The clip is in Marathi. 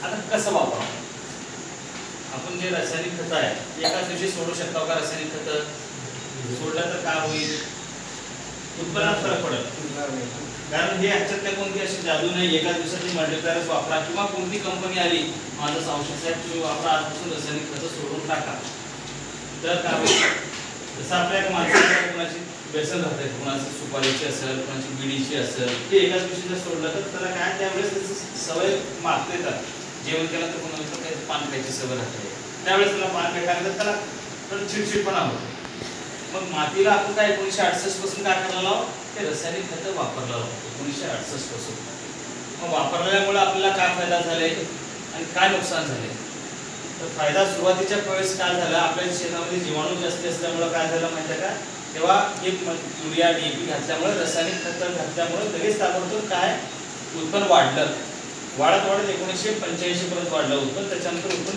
आता कसं वापरावं? आपण जे रासायनिक खत आहे एकाच दिवशी सोडू शकता का? रासायनिक खत सोडलं तर काय होईल? उत्पन्नात फरक पडेल, कारण हे ह्याच्यातल्या कोणती अशी जादू नाही एका दिवसात मल्टीप्लायर्स वापरा किंवा कोणती कंपनी आली माझं औषध साहेब तुम्ही वापरा आजपासून रासायनिक खतं सोडून टाका तर काय होईल? जसं आपल्या माणसाला कोणाची व्यसन राहते, कोणाची सुपारीची असेल, कोणाची बिडीची असेल, ते एकाच दिवशी जर सोडलं तर त्याला काय त्यावेळेस त्याची सवय मागते का? जेवण केलं तर कोणाला काही पान खायची सवय राहते, त्यावेळेस त्याला पान खायला तर त्याला चिडचिडपणा होतो. मग मातीला आपण काय 1968 पासून काय करायला लावं? ते रासायनिक खतं वापरला लावतो 1968 पासून. मग वापरल्यामुळे आपल्याला काय फायदा झाले आणि काय नुकसान झाले? तर फायदा सुरुवातीच्या वेळेस काय झाला, आपल्या शेतामध्ये जीवाणू जास्त असल्यामुळे काय झालं माहिती आहे का? तेव्हा हे युरिया डीएपी घातल्यामुळे रासायनिक खतं घातल्यामुळे लगेच ताबडतोब काय उत्पन्न वाढलं, वाढत 1985 पर्यंत वाढलं उत्पन्न. त्याच्यानंतर उत्पन्न